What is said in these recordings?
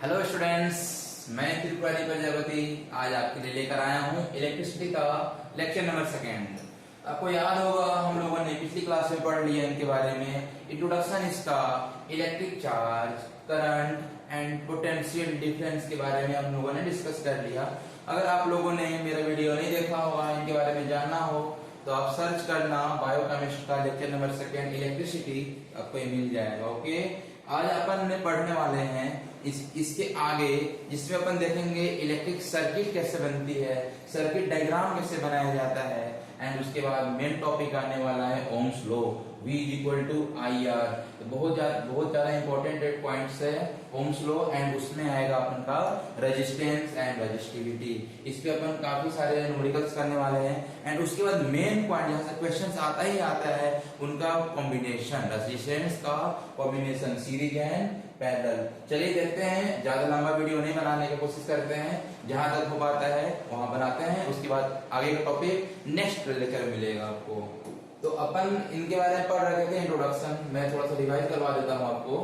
Hello students, मैं त्रिपुरारी प्रजापति आज आपके लिए लेकर आया हूँ इलेक्ट्रिसिटी का लेक्चर नंबर सेकेंड। आपको याद होगा हम लोगों ने पिछली क्लास में पढ़ लिया इनके बारे में। इंट्रोडक्शन इसका electric charge, current and potential difference के बारे में हम लोगों ने डिस्कस कर लिया। अगर आप लोगों ने मेरा वीडियो नहीं देखा होगा, इनके बारे में जानना हो तो आप सर्च करना बायोकेमिस्ट्री का लेक्चर नंबर सेकेंड इलेक्ट्रिसिटी, आपको ये मिल जाएगा। ओके, आज अपन ने पढ़ने वाले हैं इसके आगे, जिसमें अपन देखेंगे इलेक्ट्रिक सर्किट कैसे बनती है, सर्किट डायग्राम कैसे बनाया जाता है, एंड उसके बाद मेन टॉपिक आने वाला है Ohm's law, V equal to I R. तो बहुत ज्यादा इंपॉर्टेंट पॉइंट्स है ओम्स लॉ, एंड उसमें आएगा अपन का रेजिस्टेंस एंड रेजिस्टिविटी। इस पे अपन काफी सारे न्यूमेरिकल्स करने वाले हैं, एंड उसके बाद मेन पॉइंट जहां से क्वेश्चन आता ही आता है उनका कॉम्बिनेशन, रेजिस्टेंस का कॉम्बिनेशन, सीरीज एंड पैरेलल। चलिए देखते हैं, ज्यादा लंबा वीडियो नहीं बनाने की कोशिश करते हैं, जहां तक हो पाता है वहां बनाते हैं। उसके बाद आगे का टॉपिक नेक्स्ट लेक्चर मिलेगा आपको। तो अपन इनके बारे में पढ़ रहे थे इंट्रोडक्शन, मैं थोड़ा सा रिवाइज करवा देता हूं आपको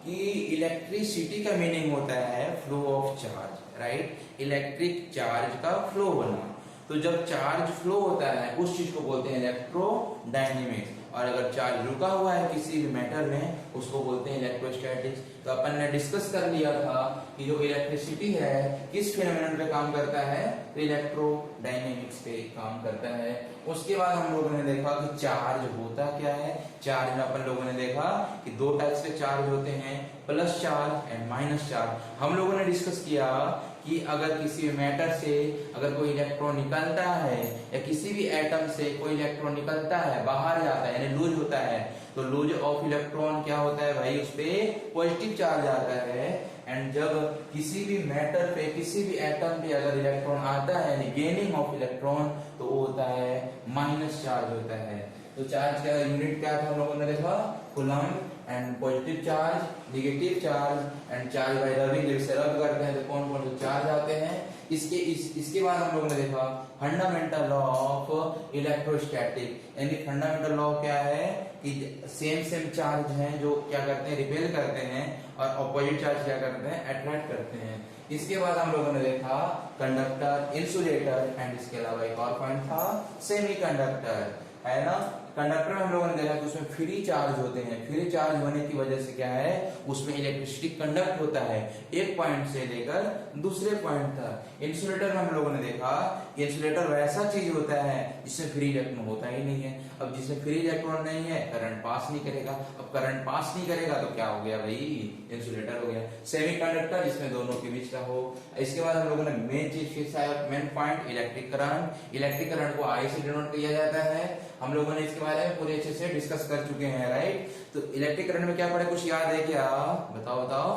कि इलेक्ट्रिसिटी का मीनिंग होता है flow of charge, right. Electric charge का फ्लो होना। तो जब चार्ज फ्लो होता है उस चीज को बोलते हैं इलेक्ट्रोडायनेमिक्स, और अगर चार्ज रुका हुआ है किसी भी मैटर में उसको बोलते हैं इलेक्ट्रोस्टैटिक्स। तो अपन ने डिस्कस कर लिया था कि जो इलेक्ट्रिसिटी है किस फिनोमेनन पे काम करता है, तो इलेक्ट्रोडायनेमिक्स पे काम करता है। उसके बाद हम लोगों ने देखा कि चार्ज होता क्या है। चार्ज में अपन लोगों ने देखा कि दो टाइप्स के चार्ज होते हैं, plus charge and minus charge. हम लोगों ने डिस्कस किया कि अगर किसी मैटर से अगर कोई इलेक्ट्रॉन निकलता है या किसी भी एटम से कोई इलेक्ट्रॉन निकलता है, बाहर जाता है यानी लूज होता है, तो लूज ऑफ इलेक्ट्रॉन क्या होता है भाई, उस पे पॉजिटिव चार्ज आता है। एंड जब किसी भी मैटर पे किसी भी एटम पे अगर इलेक्ट्रॉन आता है यानी गेनिंग ऑफ इलेक्ट्रॉन, तो वो होता है माइनस चार्ज होता है। तो चार्ज का यूनिट क्या था हम लोगों ने देखा, coulomb. And positive charge, negative charge and charge by rubbing, जब इसे रब करते हैं तो कौन कौन से चार्ज आते हैं। इसके बाद हम लोगों ने देखा फंडामेंटल लॉ ऑफ इलेक्ट्रोस्टैटिक, यानी फंडामेंटल लॉ क्या है कि सेम चार्ज हैं जो क्या करते हैं, रिपेल करते हैं, और अपोजिट चार्ज क्या करते हैं, अट्रैक्ट करते हैं। इसके बाद हम लोगों ने देखा कंडक्टर, इंसुलेटर, एंड इसके अलावा एक और पॉइंट था सेमीकंडक्टर, है ना। कंडक्टर में हम लोगों ने देखा कि उसमें फ्री चार्ज होते हैं। फ्री चार्ज होने की वजह से क्या है, उसमें इलेक्ट्रिसिटी कंडक्ट होता है एक पॉइंट से लेकर दूसरे पॉइंट तक। इंसुलेटर में हम लोगों ने देखा कि इंसुलेटर वैसा चीज होता है जिसमें फ्री इलेक्ट्रॉन होता ही नहीं है। अब जिसमें फ्री इलेक्ट्रॉन नहीं है करंट पास नहीं करेगा। अब करंट पास नहीं करेगा तो क्या हो गया भाई, इंसुलेटर हो गया। सेमीकंडक्टर जिसमें दोनों के बीच का हो। इसके बाद हम लोगों ने मेन चीज main point electric current. Electric current को आई से डिनोट किया जाता है। हम लोगों ने इसके बारे में पूरे अच्छे से डिस्कस कर चुके हैं, राइट। तो इलेक्ट्रिक करंट में क्या पढ़े, कुछ याद है क्या, बताओ।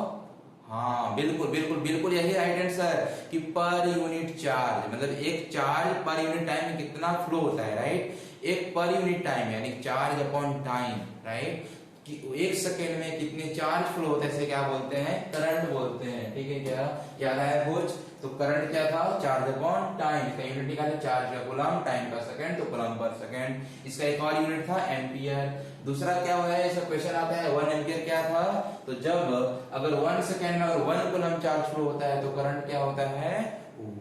हाँ बिल्कुल यही राइट आंसर कि पर यूनिट चार्ज, मतलब एक चार्ज पर यूनिट टाइम में कितना फ्लो होता है, राइट। एक पर यूनिट टाइम यानी चार्ज अपॉन टाइम, राइट, कि एक सेकेंड में कितने चार्ज फ्लो होते हैं, क्या बोलते हैं, करंट बोलते हैं। ठीक है, क्या याद आया कुछ। तो करंट क्या था, चार्ज अपॉन टाइम, इसका यूनिट निकाले, चार्ज का कूलम्ब, टाइम का सेकंड, तो कूलम्ब पर सेकंड। इसका एक और यूनिट था एम्पियर। दूसरा क्या हुआ है, इसका क्वेश्चन आता है 1 एम्पियर क्या था। तो जब अगर 1 सेकेंड में अगर 1 कूलम्ब चार्ज फ्लो होता है तो करंट क्या होता है,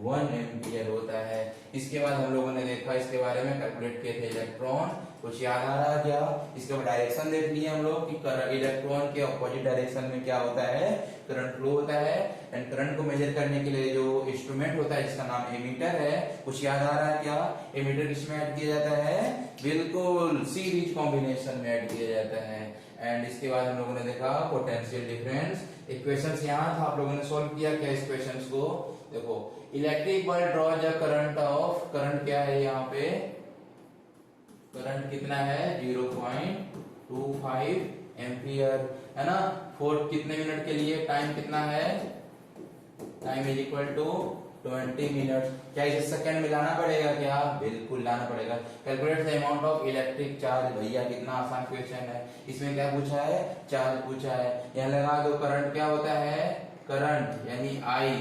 1 एम्पियर होता है। इसके बाद हम लोगों ने देखा इसके बारे में, कैलकुलेट किए थे इलेक्ट्रॉन, कुछ याद आ रहा क्या। इसके बाद डायरेक्शन देख लिए हम लोग कि इलेक्ट्रॉन के अपोजिट डायरेक्शन में क्या होता है, करंट फ्लो होता है। एंड करंट को मेजर करने के लिए जो इंस्ट्रूमेंट होता है जिसका नाम एमीटर है, कुछ याद आ रहा है क्या। एमीटर किसमें ऐड किया जाता है, बिल्कुल सीरीज कॉम्बिनेशन में ऐड किया जाता है। एंड इसके बाद हम लोगों ने देखा पोटेंशियल डिफरेंस। इक्वेशंस यहाँ था, आप लोगों ने सॉल्व किया क्या इक्वेशंस को। देखो electric bulb draws a current of, current क्या है यहाँ पे, करंट कितना है 0.25 एम्पियर, है ना। कितने मिनट के लिए, टाइम कितना है, time is equal to 20 minute. क्या इसे सेकंड में लाना पड़ेगा क्या, बिल्कुल लाना पड़ेगा। Calculate the amount of electric charge, भैया कितना आसान क्वेश्चन है। इसमें क्या पूछा है, चार्ज पूछा है। यहाँ लगा दो करंट क्या होता है, करंट यानी आई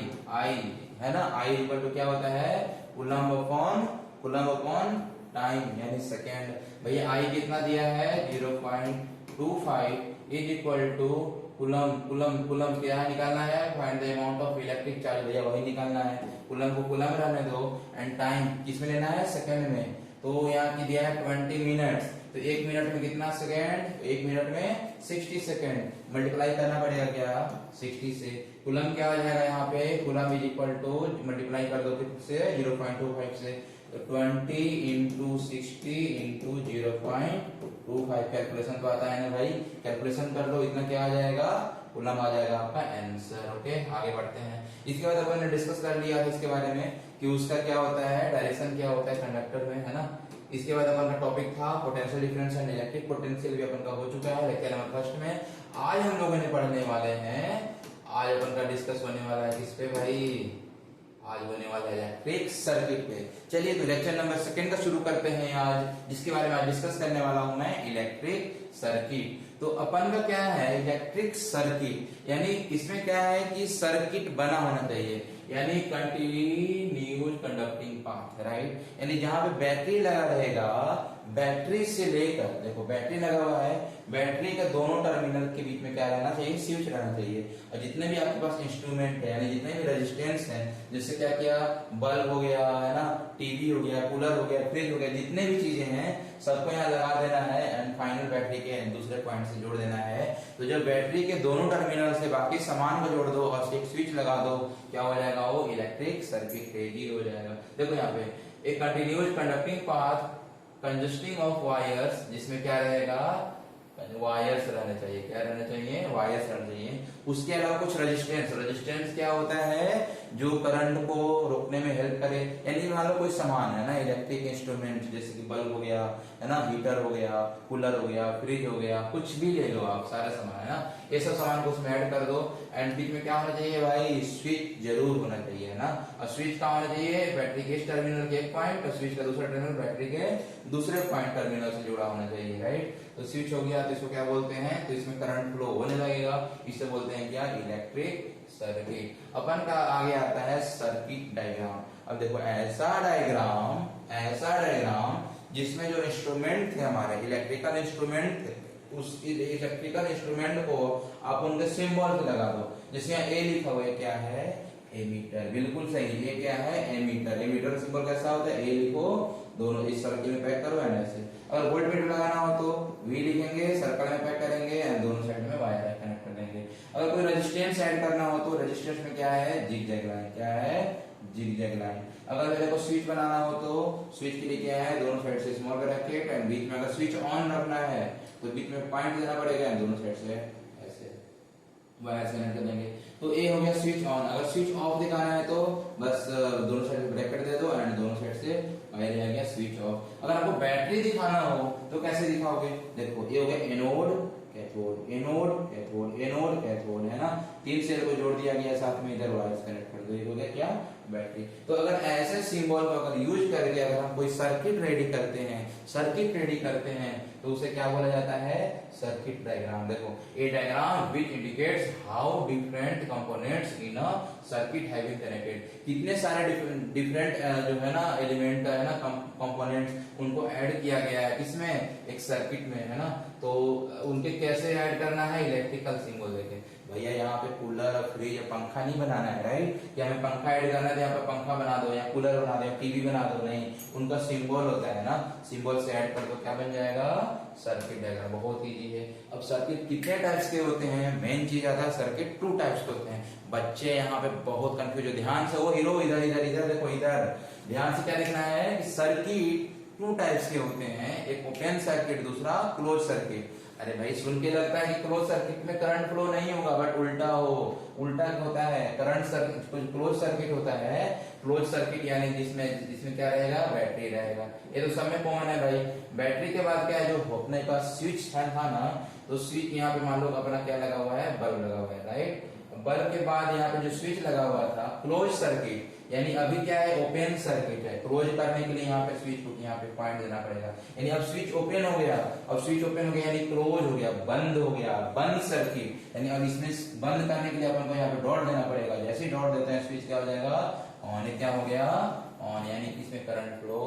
है ना, आई इक्वल टू क्या होता है, कूलम्ब अपॉन टाइम यानी सेकेंड। भैया आई कितना दिया है 0.25 is equal to coulomb coulomb coulomb क्या निकालना है, find the amount of electric charge, भैया वही निकालना है। कूलम को कूलम रहने दो एंड टाइम किस में लेना है, सेकंड में। तो यहाँ की दिया है 20 मिनट्स, तो 1 मिनट में कितना सेकंड, 1 मिनट में 60 सेकंड, मल्टीप्लाई करना पड़ेगा क्या 60 से। कूलम क्या हो जाएगा यहाँ पे, coulomb is equal to multiply कर दो किससे 0.25 से, तो 20 इंटू 60 इंटू 0.25, कैलकुलेशन तो आता है ना भाई, कैलकुलेशन कर लो, इतना क्या आ जाएगा, कूलम आ जाएगा आपका आंसर। ओके आगे बढ़ते हैं। इसके बाद अपन ने डिस्कस कर लिया था इसके बारे में कि उसका क्या होता है, डायरेक्शन क्या होता है कंडक्टर में, है ना। इसके बाद अपन का टॉपिक था potential difference and electric potential, भी अपन का हो चुका है लेक्चर नंबर फर्स्ट में। आज हम लोगों ने पढ़ने वाले हैं, आज अपन का डिस्कस होने वाला है किस पे भाई, आज होने वाला है इलेक्ट्रिक सर्किट पे। चलिए तो लेक्चर नंबर सेकंड का शुरू करते हैं आज, जिसके बारे में आज डिस्कस करने वाला हूं मैं, इलेक्ट्रिक सर्किट। तो अपन का क्या है, इलेक्ट्रिक सर्किट, यानी इसमें क्या है कि सर्किट बना होना चाहिए, यानी कंटिन्यूअस कंडक्टिंग पाथ, राइट। यानी जहां पे बैटरी लगा रहेगा, बैटरी से लेकर, देखो बैटरी लगा हुआ है, बैटरी के दोनों टर्मिनल के बीच में क्या रहना चाहिए, स्विच रहना चाहिए। और जितने भी आपके पास इंस्ट्रूमेंट है, यानी जितने भी रेजिस्टेंस हैं, जैसे क्या किया, बल्ब हो गया, है ना, टीवी हो गया, कूलर हो गया, फ्रिज हो गया, जितने भी चीजें हैं सबको यहाँ लगा देना है एंड फाइनल बैटरी के दूसरे पॉइंट से जोड़ देना है। तो जब बैटरी के दोनों टर्मिनल से बाकी सामान को जोड़ दो और एक स्विच लगा दो, क्या हो जाएगा, वो इलेक्ट्रिक सर्किट रेडी हो जाएगा। देखो यहाँ पे एक continuous conducting path consisting of wires, जिसमें क्या रहेगा, वायर्स रहने चाहिए, क्या रहने चाहिए, वायर्स रहने चाहिए। उसके अलावा कुछ रेजिस्टेंस, रेजिस्टेंस क्या होता है, जो करंट को रोकने में हेल्प करे। यानी मान लो कोई सामान है ना, इलेक्ट्रिक इंस्ट्रूमेंट, जैसे कि बल्ब हो गया, है ना, हीटर हो गया, कूलर हो गया, फ्रिज हो गया, कुछ भी ले लो आप, सारे सामान है ना, ये सब सामान को उसमें ऐड कर दो। एंड बीच में क्या होना चाहिए भाई, स्विच जरूर होना चाहिए, है ना। और स्विच कहाँ होना चाहिए, बैटरी के इस टर्मिनल के एक पॉइंट और स्विच का दूसरा टर्मिनल बैटरी के दूसरे पॉइंट टर्मिनल से जुड़ा होना चाहिए, राइट। तो स्विच हो गया तो इसको क्या बोलते हैं, तो इसमें करंट फ्लो होने लगेगा, इसे बोलते हैं क्या, इलेक्ट्रिक सर्किट। अपन का आगे आता है सर्किट डायग्राम। अब देखो ऐसा डायग्राम, ऐसा डायग्राम जिसमें जो इंस्ट्रूमेंट थे हमारे, इलेक्ट्रिकल इंस्ट्रूमेंट थे, उस इलेक्ट्रिकल इंस्ट्रूमेंट को आप उनके सिंबल पे लगा दो। जैसे यहाँ ए लिखा हुआ है, क्या है, एमीटर, बिल्कुल सही, ये क्या है, एमीटर। एमीटर का सिंबल कैसा होता है, ए लिखो, दोनों इस सर्किल में पैक करो एंड ऐसे। अगर वोल्टमीटर लगाना हो तो वी लिखेंगे, सर्कल में पैक करेंगे एंड दोनों साइड में वायर कनेक्ट कर देंगे। अगर कोई रेजिस्टेंस ऐड करना हो तो रेजिस्टेंस में क्या है, जिगजैग लाइन, क्या है, जिगजैग लाइन। अगर मेरे को स्विच बनाना हो तो स्विच के लिए क्या है, दोनों साइड से स्मॉल ब्रैकेट एंड बीच में अगर स्विच ऑन रखना है तो बीच में पॉइंट देना पड़ेगा एंड दोनों साइड से ऐसे वायर से कनेक्ट कर देंगे। तो ये हो गया स्विच ऑन। अगर स्विच ऑफ दिखाना है तो बस दोनों साइड में ब्रैकेट दे दो एंड दोनों साइड से वायर आ गया स्विच ऑफ। अगर आपको बैटरी दिखाना हो तो कैसे दिखाओगे, देखो ये हो गया anode cathode, anode cathode, anode cathode, है ना, तीन सेल को जोड़ दिया गया, साथ में इधर वायर्स कनेक्ट कर दो, ये हो गया क्या, बैटरी। तो अगर ऐसे सिंबल को अगर यूज करके अगर हम कोई सर्किट रेडी करते हैं, सर्किट रेडी करते हैं, तो उसे क्या बोला जाता है, सर्किट डायग्राम। देखो a diagram which indicates how different components in a circuit have been connected, कितने सारे डिफरेंट जो है ना एलिमेंट है ना, कंपोनेंट्स, उनको ऐड किया गया है किसमें, एक सर्किट में, है ना। तो उनके कैसे ऐड करना है, इलेक्ट्रिकल सिंबल देके। भैया यहाँ पे कूलर और फ्रिज या पंखा नहीं बनाना है, राइट, कि हमें पंखा ऐड करना है तो यहाँ पे पंखा बना दो या कूलर बना दो या टीवी बना दो, नहीं, उनका सिंबल होता है ना, सिंबल से ऐड कर दो, क्या बन जाएगा, सर्किट डायग्राम। बहुत इजी है। अब सर्किट कितने टाइप्स के होते हैं, मेन चीज आता है, सर्किट 2 टाइप्स के होते हैं। बच्चे यहाँ पे बहुत कंफ्यूज हो, ध्यान से वो हीरो, इधर इधर इधर देखो, इधर ध्यान से क्या लिखना है कि सर्किट 2 टाइप्स के होते हैं, एक ओपन सर्किट, दूसरा क्लोज सर्किट। अरे भाई सुन के लगता है कि क्लोज सर्किट में करंट फ्लो नहीं होगा, बट उल्टा उल्टा होता है, करंट सर्किट क्लोज सर्किट होता है। क्लोज सर्किट यानी जिसमें क्या रहेगा, बैटरी रहेगा। ये तो सब में कॉमन है भाई। बैटरी के बाद क्या है, जो अपने पास स्विच था ना, तो स्विच यहाँ पे मान लो अपना क्या लगा हुआ है, बल्ब लगा हुआ है, राइट। बल्ब के बाद यहाँ पे जो स्विच लगा हुआ था, क्लोज सर्किट, यानी अभी क्या है, ओपन सर्किट है। क्लोज करने के लिए यहाँ पे स्विच को यहाँ पे पॉइंट देना पड़ेगा, यानी अब स्विच ओपन हो गया, अब स्विच ओपन हो गया यानी क्लोज हो गया, बंद हो गया, बंद सर्किट, यानी अब इसमें बंद करने के लिए अपन को यहाँ पे डॉट देना पड़ेगा। जैसे ही डॉट देते हैं स्विच क्या हो जाएगा, ऑन। ये क्या हो गया, ऑन, यानी इसमें करंट फ्लो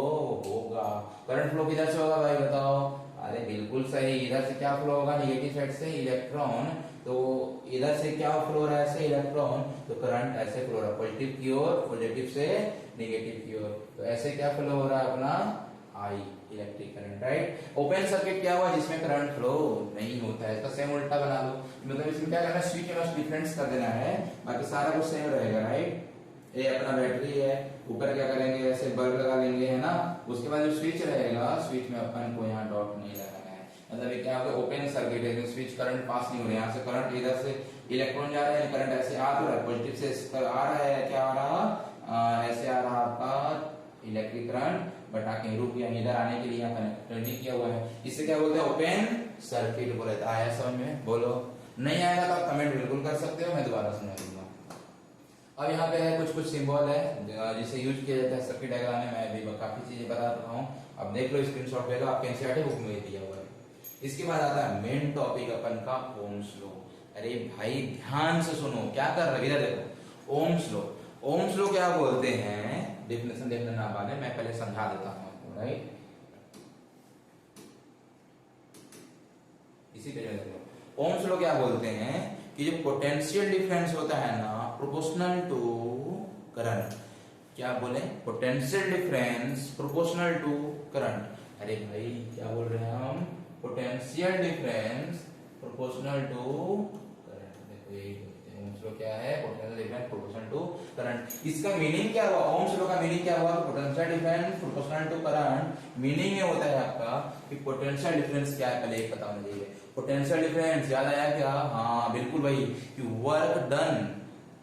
होगा। करंट फ्लो किधर से होगा भाई बताओ, अरे बिल्कुल सही, इधर से क्या फ्लो होगा, नेगेटिव साइड से इलेक्ट्रॉन तो इधर से क्या फ्लो हो रहा है, ऐसे इलेक्ट्रॉन, तो करंट ऐसे फ्लो हो रहा है पॉजिटिव की ओर, पॉजिटिव से नेगेटिव की ओर। तो ऐसे क्या फ्लो हो रहा है अपना I electric current, right. Open circuit क्या हुआ, जिसमें करंट फ्लो नहीं होता है। इसका सेम उल्टा बना लो, मतलब इसमें क्या करना है, स्विच में बस डिफरेंस कर देना है, बाकी सारा कुछ सेम रहेगा, राइट। ये अपना बैटरी है, ऊपर क्या करेंगे, ऐसे बल्ब लगा लेंगे, है ना। उसके बाद जो स्विच रहेगा, स्विच में अपन को यहाँ डॉट नहीं लगाना है, मतलब ये क्या होगा, ओपन सर्किट है, स्विच करंट पास नहीं हो रहा है। यहाँ से करंट, इधर से इलेक्ट्रॉन जा रहे हैं, करंट ऐसे आ रहा है, पॉजिटिव से आ रहा है, क्या आ रहा, ऐसे आ रहा आपका इलेक्ट्रिक करंट, बट आके रुक गया, इधर आने के लिए यहाँ कनेक्ट नहीं किया हुआ है। इससे क्या बोलते हैं, ओपन सर्किट बोले। तो आया समझ में, बोलो। नहीं आएगा तो आप कमेंट बिल्कुल कर सकते हो, मैं दोबारा समझा दूंगा। अब यहाँ पे है कुछ सिंबल है जिसे यूज किया जाता है सर्किट डायग्राम में, मैं भी काफी चीजें बता रहा हूँ। अब देख लो, स्क्रीनशॉट ले लो, आपके एनसीईआरटी बुक में दिया हुआ है। इसके बाद आता है मेन टॉपिक अपन का, ओम्स लॉ। अरे भाई ध्यान से सुनो, क्या कर रहे हो, इधर देखो, ओम्स लॉ। ओम्स लॉ क्या बोलते हैं, डेफिनेशन देखने ना पाने, मैं पहले समझा देता हूँ आपको, राइट। इसी तरह देखो, ओम्स लॉ क्या बोलते हैं कि जो पोटेंशियल डिफरेंस होता है ना, प्रोपोर्शनल टू करंट। क्या बोले, potential difference proportional to current. अरे भाई क्या बोल रहे हैं हम, potential difference proportional to current. देखो यही ओम्स लॉ क्या है, potential difference proportional to current. इसका मीनिंग क्या हुआ, ओम्स लॉ का मीनिंग क्या हुआ, potential difference proportional to current. Meaning ये होता है आपका कि पोटेंशियल डिफरेंस क्या है, पहले एक पता होना चाहिए। पोटेंशियल डिफरेंस याद आया क्या, हाँ बिल्कुल भाई, कि work done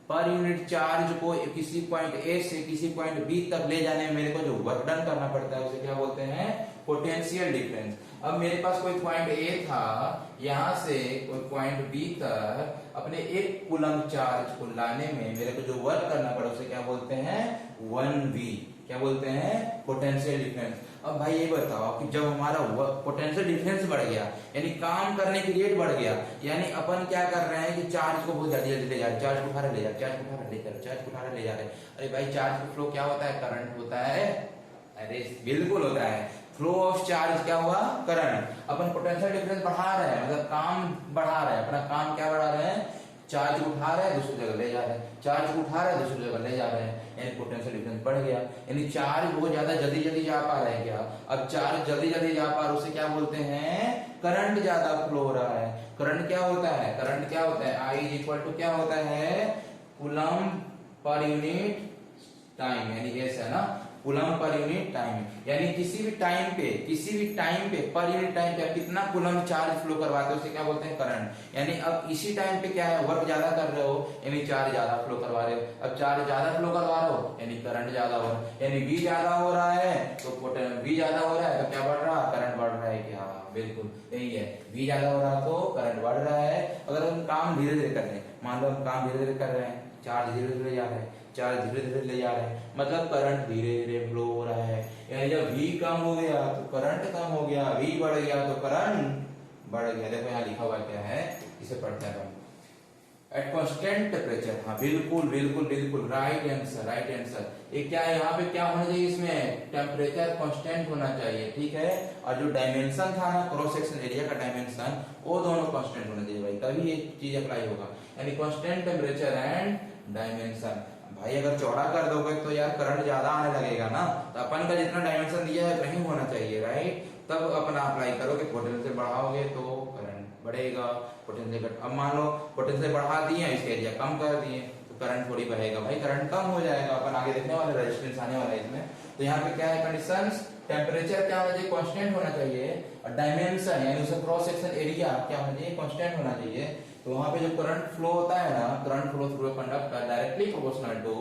per unit charge को किसी पॉइंट ए से किसी पॉइंट बी तक ले जाने में मेरे को जो वर्क डन करना पड़ता है, उसे क्या बोलते हैं, पोटेंशियल डिफरेंस। अब मेरे पास कोई पॉइंट ए था, यहां से कोई पॉइंट बी तक अपने एक कूलम चार्ज को लाने में मेरे को जो वर्क करना पड़ा, उसे क्या बोलते हैं, 1v। क्या बोलते हैं, पोटेंशियल डिफरेंस। अब भाई ये बताओ कि जब हमारा पोटेंशियल डिफरेंस बढ़ गया, यानी काम करने की रेट बढ़ गया, यानी अपन क्या कर रहे हैं कि चार्ज को बहुत जल्दी ले जा रहे हैं, चार्ज को उठा रहे ले जा, चार्ज को उठा रहे ले जा, चार्ज को उठा रहे ले जा रहे। अरे भाई चार्ज का फ्लो क्या होता है, करंट होता है। अरे बिल्कुल होता है, फ्लो ऑफ चार्ज क्या हुआ, करंट। अपन पोटेंशियल डिफरेंस बढ़ा रहे हैं, मतलब काम बढ़ा रहे हैं, अपना काम क्या बढ़ा रहे हैं, चार्ज उठा रहे हैं दूसरी जगह ले जा रहे हैं, चार्ज उठा रहे हैं दूसरी जगह ले जा रहे हैं, यानी पोटेंशियल डिफरेंस बढ़ गया। यानी चार्ज बहुत ज्यादा जल्दी जल्दी जा पा रहे हैं क्या, अब चार्ज जल्दी जल्दी जा पा रहे, उसे क्या बोलते हैं, करंट ज्यादा फ्लो हो रहा है। करंट क्या होता है, करंट क्या होता है, आई इज इक्वल टू क्या होता है, कूलम पर यूनिट टाइम, यानी ऐसा है ना, कूलम पर यूनिट टाइम। यानी किसी भी टाइम पे पर यूनिट टाइम पे कितना कूलम चार्ज फ्लो करवाते हो, उसे क्या बोलते हैं, करंट। यानी अब इसी टाइम पे क्या है, वर्क ज्यादा कर रहे हो, यानी चार्ज ज्यादा फ्लो करवा रहे हो। अब चार्ज ज्यादा फ्लो करवा रहे हो, यानी करंट ज्यादा हो रहा है, यानी V ज्यादा हो रहा है, तो V ज्यादा हो रहा है तो क्या बढ़ रहा है, करंट बढ़ रहा है क्या, बिल्कुल यही है, V ज्यादा हो रहा है तो करंट बढ़ रहा है। अगर हम काम धीरे धीरे कर रहे हैं, मान लो हम काम धीरे धीरे कर रहे हैं, चार्ज धीरे धीरे जा रहा है, चार्ज धीरे धीरे ले जा रहे हैं, मतलब करंट धीरे धीरे फ्लो हो रहा है। यानी जब V कम हो गया तो करंट कम हो गया, V बढ़ गया तो करंट बढ़ गया। देखो यहाँ लिखा हुआ क्या है, इसे पढ़ते हैं हम, एट कांस्टेंट टेम्परेचर। हाँ बिल्कुल बिल्कुल बिल्कुल, राइट आंसर, राइट आंसर। ये क्या है, यहाँ पे क्या होना चाहिए, इसमें टेम्परेचर कांस्टेंट होना चाहिए, ठीक है। और जो डायमेंशन था ना, क्रॉस सेक्शन एरिया का डायमेंशन, वो दोनों कांस्टेंट होना चाहिए भाई, तभी ये चीज अप्लाई होगा। यानी कांस्टेंट टेम्परेचर एंड डायमेंशन। भाई अगर चौड़ा कर दोगे तो यार करंट ज्यादा आने लगेगा ना, तो अपन का जितना डायमेंशन दिया है वही होना चाहिए, राइट। तब अपना अप्लाई करोगे, पोटेंशियल बढ़ाओगे तो करंट बढ़ेगा, पोटेंशियल। अब मान लो पोटेंशियल बढ़ा दिए, इसका एरिया कम कर दिए, तो करंट थोड़ी बढ़ेगा भाई, करंट कम हो जाएगा। अपन आगे देखने वाले, रेजिस्टेंस आने वाला है इसमें। तो यहाँ पे क्या है कंडीशंस, टेम्परेचर क्या होना चाहिए, कांस्टेंट होना चाहिए, और डायमेंशन यानी उसका क्रॉस सेक्शन एरिया क्या होना चाहिए, कांस्टेंट होना चाहिए। तो वहां पे जो करंट फ्लो होता है ना, current flow through conductor directly proportional to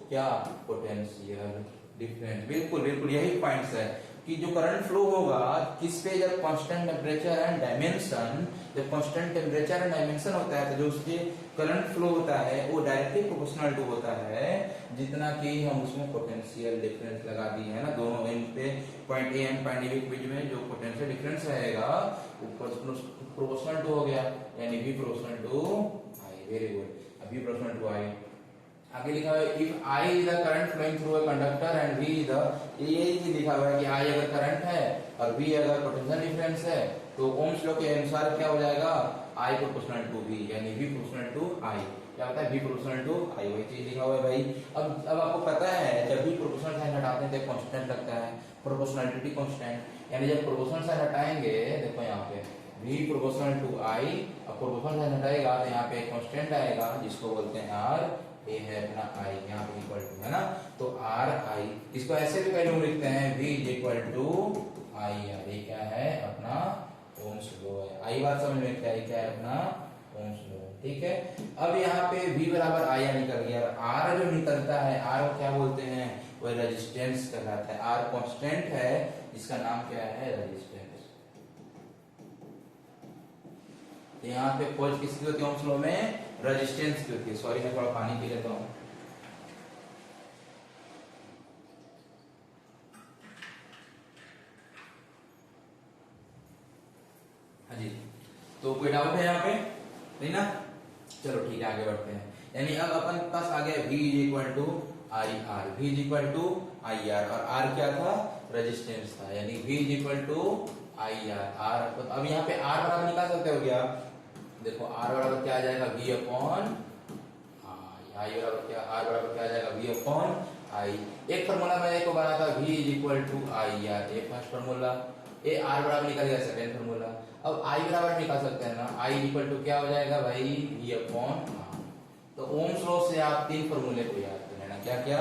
क्या, पोटेंशियल डिफरेंस। बिल्कुल बिल्कुल यही पॉइंट्स है कि जो करंट फ्लो होगा किस पे, जब कांस्टेंट टेम्परेचर एंड डायमेंशन, जब कांस्टेंट टेम्परेचर एंड डायमेंशन होता है, तो जो उसके करंट फ्लो होता है वो डायरेक्टली प्रोपोर्शनल टू होता है जितना कि हम उसमें पोटेंशियल डिफरेंस लगा दिए है ना, दोनों एंड पे point A and point B के बीच में जो पोटेंशियल डिफरेंस रहेगा प्रोपोर्शनल टू हो गया, यानी V proportional to I। Very good, अभी प्रोपोर्शनल टू I। आगे लिखा हुआ है if I is the current flowing through a conductor and V is the, ये चीज लिखा हुआ है कि I अगर करंट है और V अगर पोटेंशियल डिफरेंस है, तो ओम्स लॉ के अनुसार क्या हो जाएगा, आई प्रोपोर्शनल टू वी, यानी वी प्रोपोर्शनल टू आई। क्या होता है? वी प्रोपोर्शनल टू आई, वही चीज लिखा हुआ है भाई। अब आपको पता है जब भी प्रोपोर्शनल साइन हटाते हैं तो कांस्टेंट लगता है, प्रोपोर्शनलिटी कांस्टेंट। यानी जब प्रोपोर्शनल साइन हटाएंगे, देखो यहाँ पे v प्रोपोर्शनल टू i, अब प्रोपोर्शनल साइन हटाएगा तो यहाँ पे कांस्टेंट आएगा जिसको बोलते हैं r, ये है अपना i, यहाँ पे इक्वल टू है ना, तो r i। इसको ऐसे भी कई लोग लिखते हैं v is equal to i r। ये क्या है? अपना ओम्स लॉ है। आई बात समझ में क्या है? क्या है? अपना ओम्स लॉ। ठीक है, अब यहाँ पे v बराबर i निकल गया, r जो निकलता है r को क्या बोलते हैं? वो रेजिस्टेंस कहलाता है। r कांस्टेंट है जिसका नाम क्या है? रेजिस्टेंस। यहाँ पे खोज किसकी होती है ओम्स लॉ में? रेजिस्टेंस की होती है। सॉरी मैं थोड़ा पानी पी लेता हूँ। हाँ जी, तो कोई डाउट है यहाँ पे? नहीं ना? चलो ठीक है, आगे बढ़ते हैं। यानी अब अपन के पास आ गया v is equal to I R, v is equal to I R, और r क्या था? रेजिस्टेंस था। यानी v is equal to I R, r। अब यहाँ पे r बराबर निकाल सकते हो क्या? देखो r बराबर क्या आ जाएगा? v upon I. बराबर क्या? r बराबर क्या आ जाएगा? v upon I. एक फार्मूला मैंने को बनाया था v is equal to I R, ये फर्स्ट फार्मूला। ये r बराबर निकल गया सेकंड फार्मूला। अब i बराबर निकाल सकते हैं ना, i इक्वल टू क्या हो जाएगा भाई? v upon r। तो ओम्स लॉ से आप तीन फार्मूले को याद कर लेना। क्या क्या?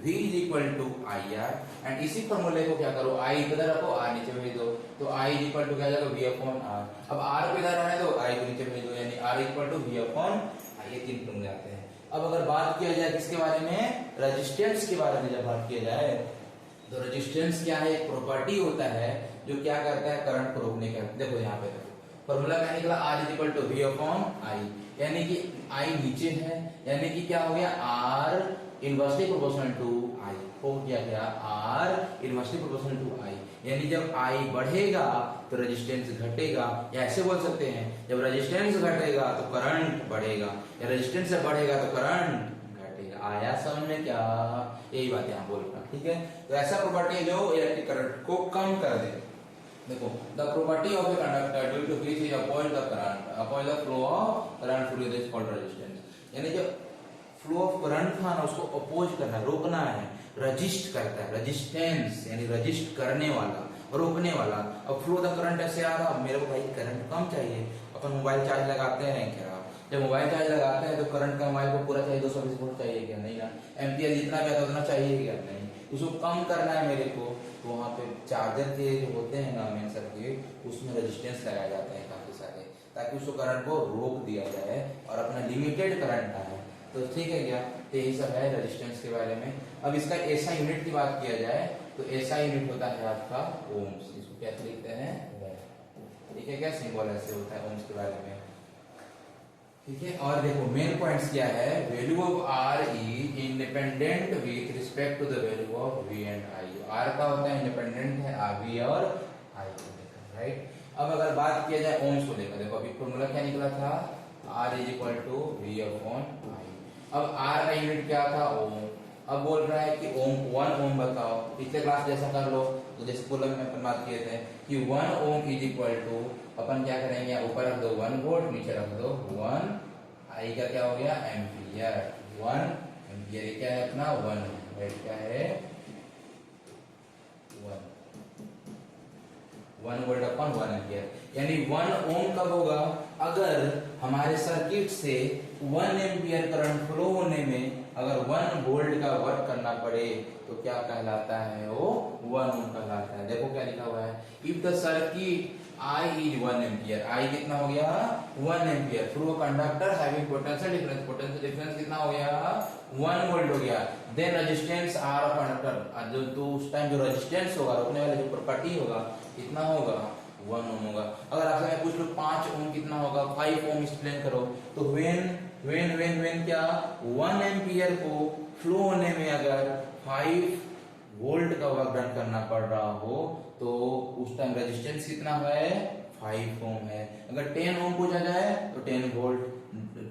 v is equal to I R, and इसी फार्मूले को क्या करो? i इधर रखो, r नीचे भेज दो, तो i इज इक्वल टू क्या जाएगा? v upon r। अब r को इधर रहने दो, i को नीचे भेज दो, यानी r equal to v upon i। ये तीन फार्मूले आते हैं। अब अगर बात किया जाए किसके बारे में? रेजिस्टेंस के बारे में जब बात किया जाए, तो रेजिस्टेंस क्या है? एक प्रॉपर्टी होता है जो क्या करता है? करंट को रोकने का। देखो यहाँ पे फॉर्मूला क्या निकला? r is equal to v upon i, यानी कि i नीचे है, यानी कि क्या हो गया? r inversely proportional to i हो गया r inversely proportional to i। यानी जब i बढ़ेगा तो रेजिस्टेंस घटेगा, या ऐसे बोल सकते हैं जब रेजिस्टेंस घटेगा तो करंट बढ़ेगा, या रेजिस्टेंस से बढ़ेगा तो करंट घटेगा। आया समझ में क्या? यही बात यहाँ बोल रहा। ठीक है, तो ऐसा प्रॉपर्टी है जो इलेक्ट्रिक करंट को कम कर दे। देखो, the property of a conductor due to which is oppose the current, oppose the flow of current through this called resistance. यानी जो फ्लो ऑफ करंट था ना, उसको अपोज करना, रोकना है, रजिस्ट करता है। रेजिस्टेंस यानी रजिस्ट करने वाला, रोकने वाला। अब फ्लो द करंट ऐसे आ रहा, मेरे को भाई करंट कम चाहिए। अपन मोबाइल चार्ज लगाते हैं क्या? जब मोबाइल चार्ज लगाते हैं तो करंट का मोबाइल को पूरा चाहिए, 220 वोल्ट चाहिए क्या? नहीं ना। एम्पियर जितना भी आता उतना चाहिए क्या? नहीं। उसको कम करना है मेरे को, तो वहाँ पे चार्जर के जो होते हैं ना मेन सर्किट, उसमें रेजिस्टेंस लगाए जाते हैं काफी सारे, ताकि उसको करंट को रोक दिया जाए और अपना लिमिटेड करंट आए। तो ठीक है क्या? तो यही सब है रेजिस्टेंस के बारे में। अब इसका ऐसा यूनिट की बात किया जाए तो ऐसा यूनिट होता है आपका ओम्स। इसको कैसे लिखते हैं? ठीक है क्या? सिंबल ऐसे होता है ओम्स के बारे में। ठीक है, और देखो मेन पॉइंट्स क्या है? Value of r is independent with respect to the value of v and i। r का होता है इंडिपेंडेंट है v और i को लेकर, राइट। अब अगर बात किया जाए ओम्स को लेकर, देखो अभी फॉर्मूला क्या निकला था? r is equal to v upon i। अब r का यूनिट क्या था? ओम। अब बोल रहा है कि ओम 1 ओम बताओ। पिछले क्लास जैसा कर लो, तो जैसे कॉलम में अपन बात किए थे कि 1 ओम इज इक्वल टू, अपन क्या करेंगे? ऊपर रख दो 1 वोल्ट, नीचे रख दो 1 आई का क्या हो गया? एम्पियर। 1 एम्पियर क्या है अपना? 1 राइट। क्या है? 1 वोल्ट अपॉन 1 एम्पियर। यानी 1 ओम कब होगा? अगर हमारे सर्किट से 1 एम्पियर करंट फ्लो होने में अगर 1 वोल्ट का वर्क करना पड़े तो क्या कहलाता है? वो 1 ओम कहलाता है। देखो क्या लिखा हुआ है? If the circuit I is 1 ampere, I कितना हो गया? 1 ampere through conductor having potential difference, potential difference कितना हो गया? 1 वोल्ट हो गया। Then resistance R of conductor, जो तो उस टाइम जो रेजिस्टेंस होगा, रोकने वाला जो प्रॉपर्टी होगा, कितना होगा? 1 ओम होगा। अगर आपसे मैं पूछ लूं 5 ओम कितना होगा? 5 ओम एक्सप्लेन करो, तो व्हेन क्या 1 एम्पियर को फ्लो होने में अगर 5 वोल्ट का वर्क डन करना पड़ रहा हो तो उस टाइम रेजिस्टेंस कितना है? 5 ओम है। अगर 10 ओम पूछा जाए तो 10 वोल्ट,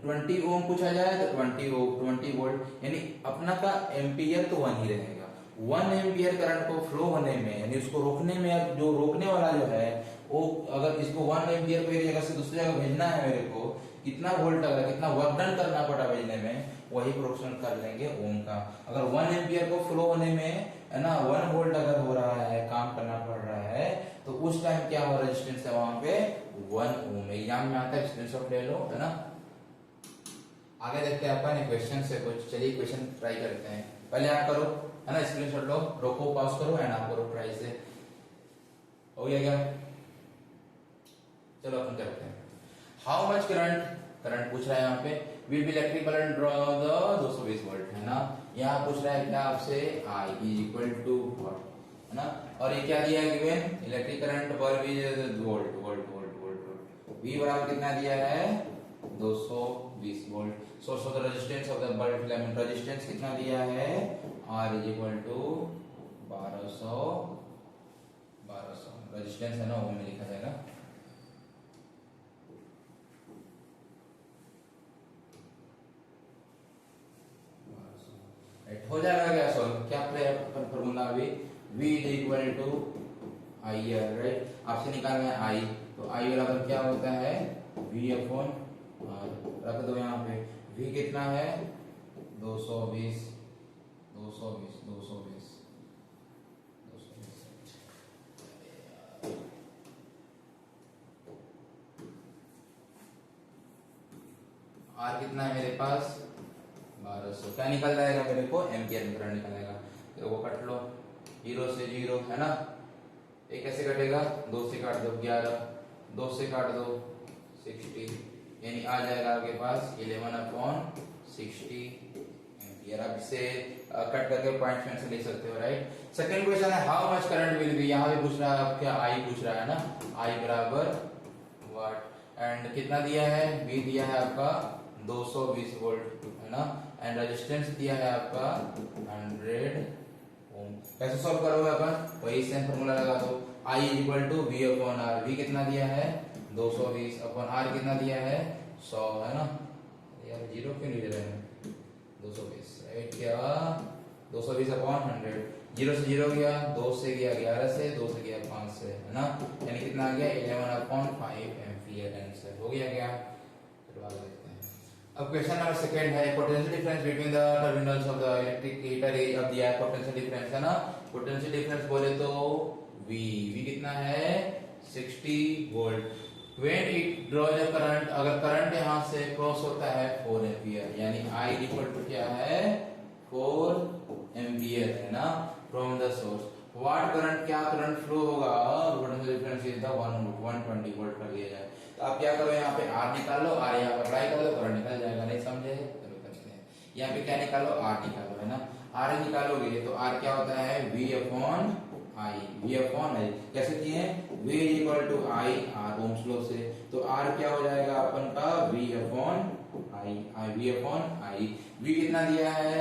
20 ओम पूछा जाए तो 20 वोल्ट। यानी अपना का एम्पियर तो 1 ही रहेगा। 1 एम्पियर करंट को फ्लो होने में, यानी उसको रोकने में, जो रोकने वाला जो है वो अगर इसको 1 एम्पियर को एक जगह से दूसरी जगह भेजना है मेरे को, कितना वोल्ट लगा, कितना वर्क डन करना पड़ा भेजने में, वही प्रोपोर्शनल कर लेंगे ओम का। अगर 1 एम्पियर को फ्लो होने में है ना 1 वोल्ट अगर हो रहा है, काम करना पड़ रहा है, तो उस टाइम क्या हो रेजिस्टेंस है वहां पे 1 ओम। एग्जाम में आता है, स्क्रीनशॉट ले लो, है ना। आगे देखते हैं अपन क्वेश्चन से कुछ। चलिए क्वेश्चन ट्राई करते हैं। पहले आप करो, है ना, स्क्रीनशॉट लो, रोको, पॉज करो एंड आप करो ट्राई से। हो गया क्या? चलो अपन करते हैं। हाउ मच करंट पूछ रहा है यहाँ पे, will be electric current draw the 220 volt, है ना। यहाँ पूछ रहा है क्या आपसे, I is equal to what, है ना। और ये क्या दिया है गिवन, इलेक्ट्रिक करंट पर भी volt volt volt volt, V बराबर कितना दिया है 220 volt. Source of the resistance of the bulb filament, resistance कितना दिया है, R is equal to 1200 resistance है ना, ओम में लिखा जाएगा। हो जाएगा क्या सॉल्व, क्या फॉर्मूला अभी, V इज इक्वल टू आई है, राइट। आपसे निकालना है I, तो I बराबर क्या होता है V अपॉन R, रख दो यहाँ पे। V कितना है 220 R कितना है मेरे पास 1200। क्या निकल जाएगा मेरे को, एम्पियर में करंट निकलेगा। तो वो कट लो, 0 से 0, है ना। एक कैसे कटेगा, 2 से काट दो 11, 2 से काट दो 60, यानी आ जाएगा आपके पास 11/60 एम्पियर। अब इसे कट करके पॉइंट्स में से लिख सकते हो, राइट। सेकंड क्वेश्चन है how much current will be, यहाँ पे पूछ रहा है क्या, I पूछ रहा है ना, I बराबर वाट, एंड कितना दिया है, V दिया है आपका 220 वोल्ट, है ना, एंड रेजिस्टेंस दिया है आपका 100 ओम। कैसे सॉल्व करोगे अपन, वही सेम फॉर्मूला लगा दो, I is equal to V upon R। V कितना दिया है 220 अपॉन R कितना दिया है 100, है ना। यार जीरो क्यों नहीं ले रहे हैं, 220, राइट। क्या 220 अपॉन 100, 0 से 0 गया, 2 से गया 11 से, 2 से गया 5 से, है ना, यानी कितना आ गया 11/5 एम्पियर। आंसर हो गया क्या। चलो आगे देखते हैं। अब क्वेश्चन नंबर सेकंड है, potential difference between the terminals of the electric heater is, अब दिया है पोटेंशियल डिफरेंस, है ना। पोटेंशियल डिफरेंस बोले तो V कितना है 60 volt. When it draws a current, अगर करंट यहाँ से क्रॉस होता है 4 एम्पियर, यानी I इक्वल टू क्या है 4 एम्पियर, है ना, from the source. What current, क्या करंट फ्लो होगा, potential difference is the 120 volt कर दिया जाए। तो आप क्या करो, यहाँ पे R निकाल लो, R यहाँ पे अप्लाई कर दो, करंट निकल जाएगा। नहीं समझे, चलो करते हैं। यहाँ पे क्या निकालो, R निकालो, है ना। R निकालोगे तो R क्या होता है V अपॉन I, कैसे किए, V equal to I R Ohm's law से। तो R क्या हो जाएगा अपन का V अपॉन I। V कितना दिया है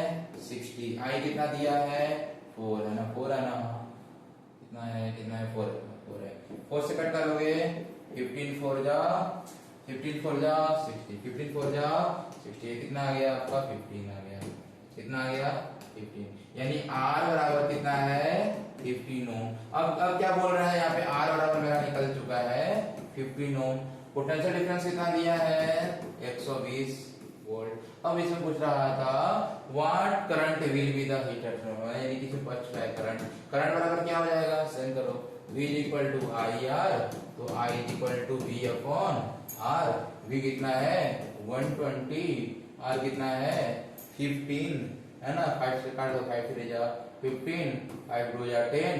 60, I कितना दिया है 4, है ना, 4 है ना, कितना है 4 है। 4 से कट करोगे 15 4 जा 60, 15 4 जा 60, कितना आ गया आपका 15 आ गया, कितना आ गया 15, यानी R बराबर कितना है 15 ओम। अब क्या बोल रहा है यहाँ पे, R बराबर मेरा निकल चुका है 15 ओम। पोटेंशियल डिफरेंस कितना दिया है 120 वोल्ट। अब इसमें पूछ रहा था what current will be the heater, यानी कि पूछ रहा है करंट बराबर क्या हो जाएगा, सेम करो, V is equal to I R, तो I is equal to V upon R। V कितना है 120, R कितना है 15, है ना, 5 से काट दो, 5 3 जा 15, 5 2 जा 10,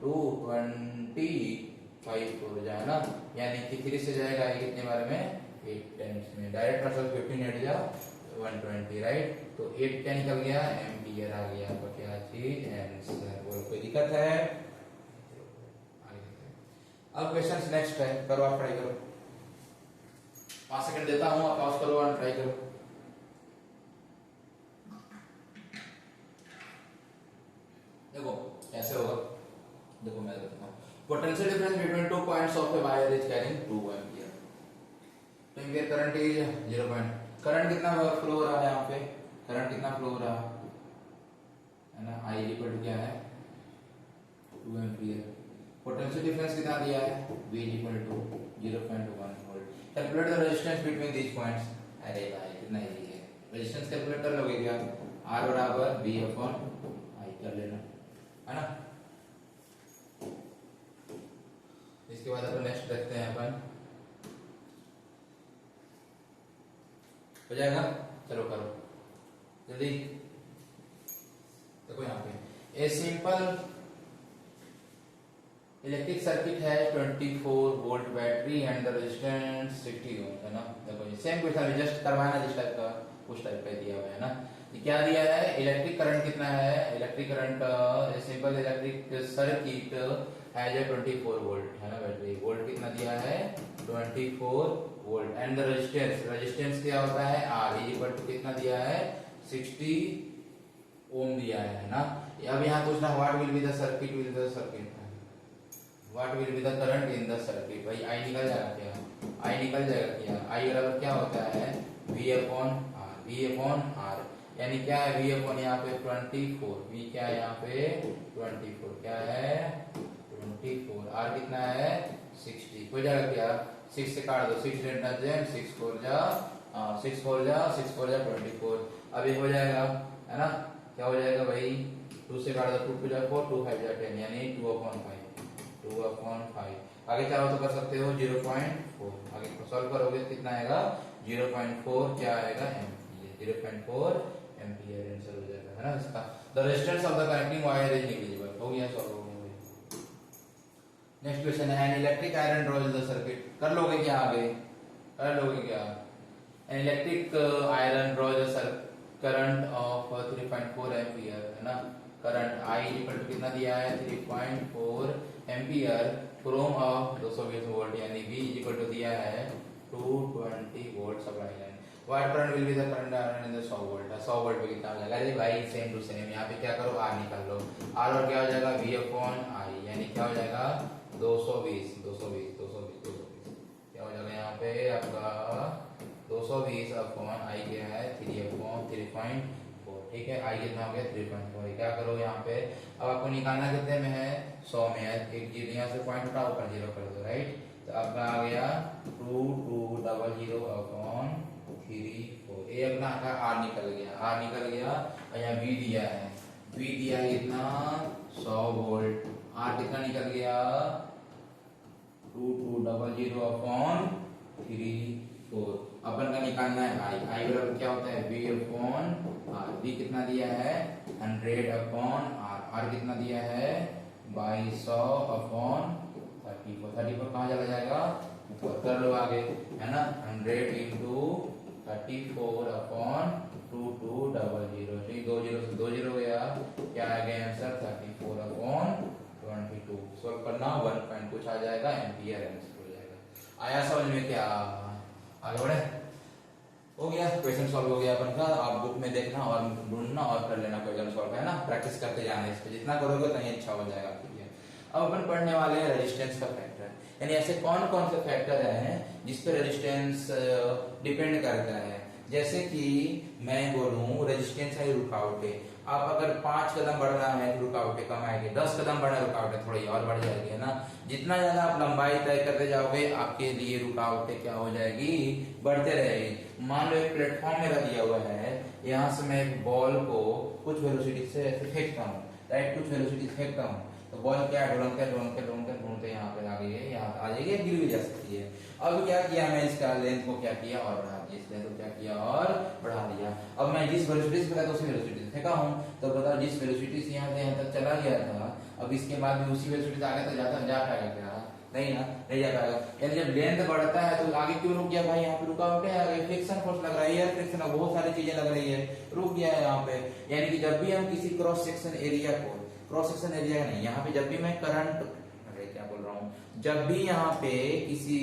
2 20, 5 4 जा, है ना, यानी कि 3 से जाएगा ये कितने बार में 8 टाइम्स में, डायरेक्ट मतलब 15 8 जा 120, राइट। तो 8 क्या निकल गया एम्पियर आ गया, तो क्या चीज आंसर। बोलो कोई दिक्कत है, अब क्वेश्चन नेक्स्ट है, करो आप ट्राई करो, 5 सेकंड देता हूं, आप पॉज करो और ट्राई करो। देखो कैसे होगा, देखो मैं बताता हूं। Potential difference between 2 points of a wire is carrying 2 ampere. तो ampere current is 0 point, current कितना फ्लो हो रहा है यहाँ पे, करंट कितना फ्लो हो रहा है ना, I इक्वल टू क्या है 2 एम्पियर, पोटेंशियल डिफरेंस कितना दिया है, V is equal to 0.1 volt. Calculate the resistance between these points. अरे भाई कितना इजी है, रेजिस्टेंस कैलकुलेट कर लोगे क्या, R बराबर V अपॉन I कर लेना, है ना। इसके बाद अपन नेक्स्ट देखते हैं, अपन हो जाएगा, चलो करो जल्दी। देखो यहाँ पे ए सिंपल इलेक्ट्रिक सर्किट है 24 volt battery and the resistance 60 ओम, है ना। देखो ये सेम क्वेश्चन जस्ट करवाना जिस टाइप का उस टाइप का दिया हुआ है ना। ये क्या दिया है, इलेक्ट्रिक करंट कितना है, electric current simple electric circuit है जो 24 वोल्ट, है ना। बैटरी वोल्ट कितना दिया है 24 volt and the resistance, resistance क्या होता है R इज इक्वल टू कितना दिया है 60 ओम दिया है ना। अब यहाँ पूछना what will be the circuit, will the circuit what will be the current in the circuit. भाई I निकल जाएगा क्या, I निकल जाएगा क्या, I बराबर क्या होता है V upon R, V upon R यानी क्या है V अपॉन यहाँ पे 24, V क्या है यहाँ पे 24, क्या है 24, R कितना है 60, हो जाएगा क्या 6 से काट दो, 6 रेंट 6 4 जा 6 4 जा 6 4 जा 24, अब ये हो जाएगा, है ना। क्या हो जाएगा भाई 2 से काट दो, 2 2 जा 4 2 5 जा 10 यानी 2/5। आगे चाहो तो कर सकते हो 0.4, आगे सॉल्व करोगे कितना आएगा 0.4, क्या आएगा एम्पियर, 0.4 एम्पियर आंसर हो जाएगा, है ना इसका। The resistance of the connecting wire is negligible, हो गया सॉल्व हो गया। नेक्स्ट क्वेश्चन है an electric iron draw the circuit, कर लोगे क्या, आगे कर लोगे क्या। An electric iron draw the current of 3.4 ampere, है ना। करंट I इक्वल टू कितना दिया है 3.4 एम्पियर फ्रॉम ऑफ 220 वोल्ट यानी V इक्वल टू दिया है 220 volt supply line. What current will be the current in the 100 volt, 100 volt पे कितना हो जाएगा, अरे भाई सेम टू सेम, यहाँ पे क्या करो R निकाल लो, R और क्या हो जाएगा V अपॉन I यानी क्या हो जाएगा 220 क्या हो जाएगा यहाँ पे आपका 220 अपॉन I क्या है 3 अपॉन 3.4, ठीक है। I कितना हो गया 3.4, क्या करो यहाँ पे अब आपको निकालना कितने में है 100 में है, एक जीरो यहाँ से पॉइंट उठाओ ऊपर 0 कर दो, राइट। तो आपका आ गया 2200 अपॉन 34, ये अपना R निकल गया और यहाँ V दिया है, V दिया है कितना 100 वोल्ट, R कितना निकल गया 2200 अपॉन 34। अपन का निकालना है I बराबर क्या होता है V अपॉन R, V कितना दिया है 100 अपॉन R कितना दिया है 2200 अपॉन 34 कहाँ चला जाएगा ऊपर, कर लो आगे, है ना। 100 इंटू 34 अपॉन 2200, ठीक 2 0 से 2 0 गया, क्या आ गया आंसर 34 अपॉन 22। सॉल्व करना 1 पॉइंट कुछ आ जाएगा एम्पियर आंसर हो जाएगा। आया समझ में क्या, आगे बढ़े, हो गया क्वेश्चन सॉल्व हो गया अपन का। आप बुक में देखना और ढूंढना और कर लेना क्वेश्चन सॉल्व, है ना। प्रैक्टिस करते जाना, इस पे जितना करोगे उतना ही अच्छा हो जाएगा आपके लिए। अब अपन पढ़ने वाले हैं रेजिस्टेंस का फैक्टर, यानी ऐसे कौन कौन से फैक्टर हैं जिस पे रेजिस्टेंस डिपेंड करता है। जैसे कि मैं बोलूं रेजिस्टेंस है रुकावटें, आप अगर 5 कदम बढ़ रहा है तो रुकावटें कम आएगी, 10 कदम बढ़ना रुकावटें थोड़ी और बढ़ जाएगी, है ना। जितना ज्यादा आप लंबाई तय करते जाओगे आपके लिए रुकावटें क्या हो जाएगी बढ़ते रहेगी। मान लो एक प्लेटफॉर्म मेरा दिया हुआ है, यहाँ से मैं एक बॉल को कुछ वेलोसिटी से ऐसे फेंकता हूँ, राइट, कुछ वेलोसिटी से फेंकता हूँ तो बॉल क्या ढूंढते यहाँ पे आ गई है, यहाँ आ जाएगी, गिर भी जा सकती है। अब क्या किया मैं इसका लेंथ को क्या किया और बढ़ा दिया, इस लेंथ को क्या किया और बढ़ा दिया। अब मैं जिस वेलोसिटी से फेंका था उसी वेलोसिटी से फेंका हूँ, तो बताओ जिस वेलोसिटी से यहाँ से यहाँ तक चला गया था, अब इसके बाद भी उसी वेलोसिटी से आगे तक जा पाएगा क्या, नहीं ना, नहीं जा पाएगा। यानी जब लेंथ बढ़ता है तो आगे क्यों रुक गया भाई, यहाँ पे रुकावट है, आगे फ्रिक्शन फोर्स लग रहा है, एयर फ्रिक्शन, बहुत सारी चीजें लग रही है, रुक गया है यहाँ पे। यानी कि जब भी हम किसी क्रॉस सेक्शन एरिया को, क्रॉस सेक्शन एरिया नहीं, यहाँ पे जब भी मैं करंट, अरे क्या बोल रहा हूँ, जब भी यहाँ पे किसी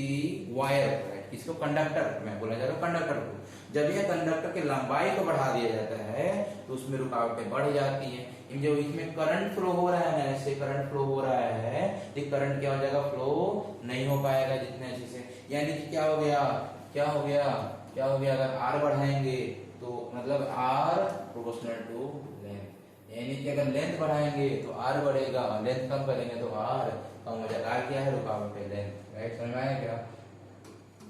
वायर, किसको कंडक्टर मैं बोला जाएगा कंडक्टर को, जब यह कंडक्टर की लंबाई को बढ़ा दिया जाता है तो उसमें रुकावटें बढ़ जाती है। जो इसमें करंट फ्लो हो रहा है ना, ऐसे करंट फ्लो हो रहा है, ये करंट क्या हो जाएगा फ्लो नहीं हो पाएगा जितने अच्छे से। यानी कि क्या हो गया अगर R बढ़ाएंगे तो मतलब R प्रोपोर्शनल टू लेंथ, यानी कि अगर लेंथ बढ़ाएंगे तो आर बढ़ेगा, लेंथ कम करेंगे तो आर कम हो जाएगा। आर क्या है? रुकावट है, लेंथ। राइट, समझ में आया क्या?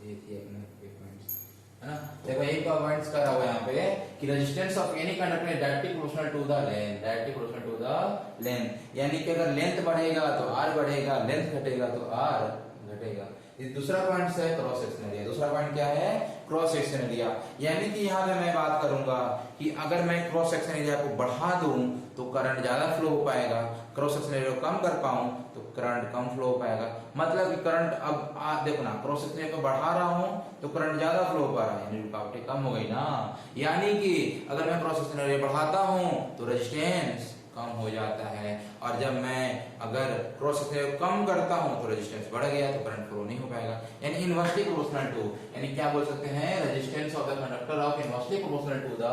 देखिए अपने पॉइंट्स है ना। देखो एक पॉइंट्स करा हुआ यहाँ पे कि resistance of any conductor is directly proportional to the length, directly proportional to the length. यानी कि अगर लेंथ बढ़ेगा तो आर बढ़ेगा, लेंथ घटेगा तो आर घटेगा। दूसरा पॉइंट है क्रॉस सेक्शन एरिया। दूसरा पॉइंट क्या है? Cross section area. यानी कि यहाँ पे मैं बात करूंगा कि अगर मैं क्रॉस सेक्शन एरिया को बढ़ा दूं तो करंट ज्यादा फ्लो हो पाएगा, क्रॉस सेक्शन एरिया को कम कर पाऊं तो करंट कम फ्लो हो पाएगा। मतलब कि करंट अब देखो ना, क्रॉस सेक्शन एरिया को बढ़ा रहा हूं तो करंट ज्यादा फ्लो हो पा रहा है, यानी रुकावटें कम हो गई ना। यानी कि अगर मैं क्रॉस सेक्शन एरिया बढ़ाता हूं तो रेजिस्टेंस कम हो जाता है, और जब मैं अगर क्रॉस सेक्शन कम करता हूं तो रेजिस्टेंस बढ़ गया तो करंट फ्लो नहीं हो पाएगा। यानी इनवर्सली प्रोपोर्शनल टू, यानी क्या बोल सकते हैं? Resistance of the conductor of inversely proportional to the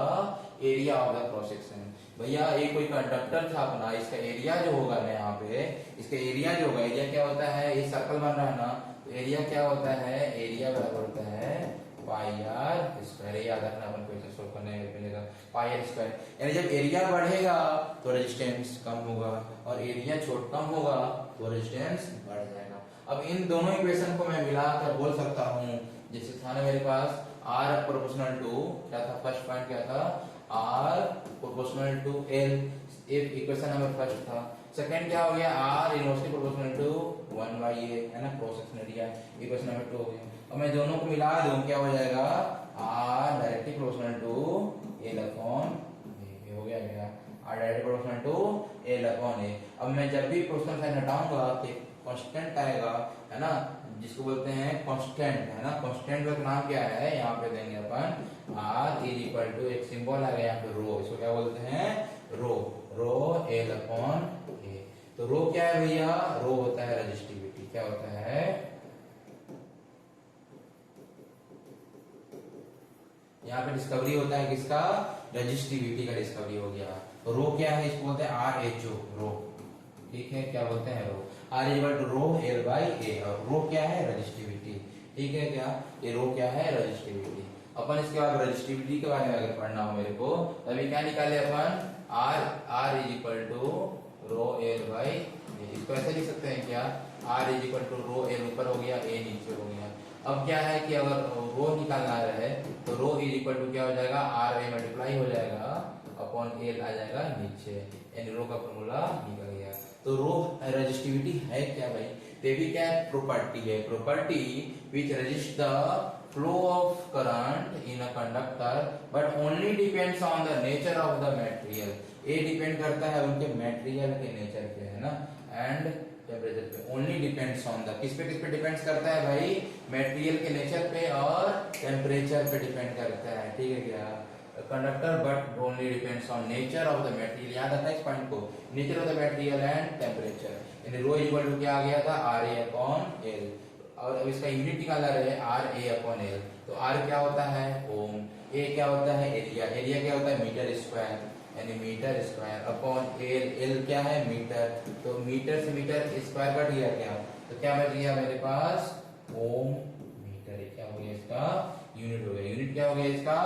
area of the cross section. भैया एक कोई कंडक्टर था अपना, इसका एरिया जो होगा ना, यहाँ पे इसका एरिया जो होगा, एरिया क्या होता है? ये सर्कल बन रहा है ना, तो एरिया क्या होता है? एरिया बराबर होता है पाई आर स्क्वायर। याद रखना अपन क्वेश्चन सोल्व करने मिलेगा, पाई आर स्क्वायर। यानी जब एरिया बढ़ेगा तो रेजिस्टेंस कम होगा, और एरिया छोट कम होगा तो रेजिस्टेंस बढ़ जाएगा। अब इन दोनों इक्वेशन को मैं मिलाकर बोल सकता हूँ, जैसे था ना मेरे पास आर प्रोपोर्शनल टू, क्या था फर्स्ट पॉइंट? क्या था? आर प्रोपोर्शनल टू एल, एक इक्वेशन नंबर फर्स्ट था। सेकंड क्या हो गया? R inversely proportional to 1 by A, है ना, cross section area, equation number 2 हो गया। अब मैं दोनों को मिला दूं, क्या हो जाएगा? R directly proportional to L upon A, हो गया क्या? R directly proportional to L upon A. अब मैं जब भी प्रोपोर्शनल साइन हटाऊंगा तो कांस्टेंट आएगा, है ना, जिसको बोलते हैं कांस्टेंट, है ना। कांस्टेंट का नाम क्या है? यहाँ पे देंगे अपन आर इज इक्वल टू, एक सिंबल आ गया यहाँ पे रो, इसको क्या बोलते हैं? रो, रो एल अपॉन ए। तो रो क्या है भैया? रो होता है रेजिस्टिविटी। क्या होता है? यहाँ पे डिस्कवरी होता है किसका? रेजिस्टिविटी का डिस्कवरी हो गया। तो रो क्या है? इसको बोलते हैं आर एच ओ, रो। ठीक है, क्या बोलते हैं? Rho. R equal to rho L by A, और रो क्या है? रेजिस्टिविटी। ठीक है क्या? ये रो क्या है? रेजिस्टिविटी। अपन इसके बाद रेजिस्टिविटी के बारे में अगर पढ़ना हो मेरे को, तभी क्या निकाले अपन? R is equal to rho L by A. इसको ऐसे लिख सकते हैं क्या? R is equal to rho L ऊपर हो गया, ए नीचे हो गया। अब क्या है कि अगर रो निकालना रहे तो रो इज इक्वल टू क्या हो जाएगा? आर ए मल्टीप्लाई हो जाएगा अपॉन एल आ जाएगा नीचे, यानी रो का फॉर्मूला निकल गया। तो रो रेजिस्टिविटी है क्या भाई? तो भी क्या है? प्रॉपर्टी है, property which resist the flow of current in a conductor but only depends on the nature of the material. ये डिपेंड करता है उनके मटेरियल के नेचर पे, है ना, एंड टेम्परेचर पे। ओनली डिपेंड्स ऑन द, किस पे डिपेंड्स करता है भाई? मटेरियल के नेचर पे और टेम्परेचर पे डिपेंड करता है। ठीक है क्या? Conductor but only depends on nature of the material. याद रखना इस पॉइंट को, nature of the material and temperature. यानी रो इक्वल टू क्या आ गया था? आर ए अपॉन एल, और अब इसका यूनिट निकाला रहे आर ए अपॉन एल। तो आर क्या होता है? ओम। ए क्या होता है? एरिया। एरिया क्या होता है? मीटर स्क्वायर, यानी metre square upon L. L क्या है? मीटर। तो मीटर से मीटर स्क्वायर कट गया क्या? तो क्या बच गया मेरे पास? ओम मीटर। क्या हो गया? इसका यूनिट हो गया। यूनिट क्या हो गया इसका?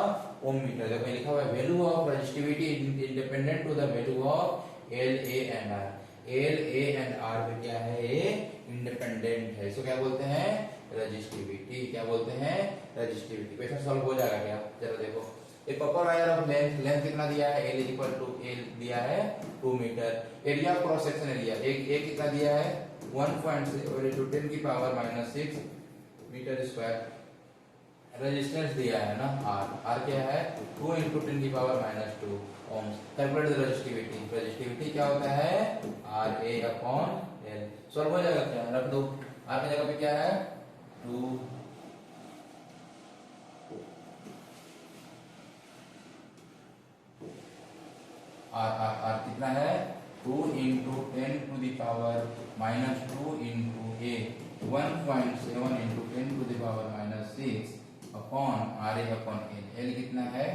Ohm metre. देखो लिखा हुआ है value of resistivity independent to the value of L A and R. L A and R पे क्या है? ये इंडिपेंडेंट है। इसको क्या बोलते हैं? रेजिस्टिविटी। क्या बोलते हैं? रेजिस्टिविटी। क्वेश्चन सॉल्व हो जाएगा क्या? चलो देखो, एक copper wire of length, length कितना दिया है? एल इक्वल टू एल दिया है 2 metre. Area of cross section area एक कितना दिया है? 1.10 की पावर -6 मीटर स्क्वायर। रेजिस्टेंस दिया है ना आर, आर क्या है? 2 इंटू 10 की power -2 ohms. Calculate the resistivity. Resistivity क्या होता है? R A upon L. Solve हो जाएगा क्या? रख दो, आर की जगह पे क्या है? 2 आर कितना है? 2 into 10 to the power -2 into a 1.7 into 10 to the power -6 upon R A upon L. L कितना है?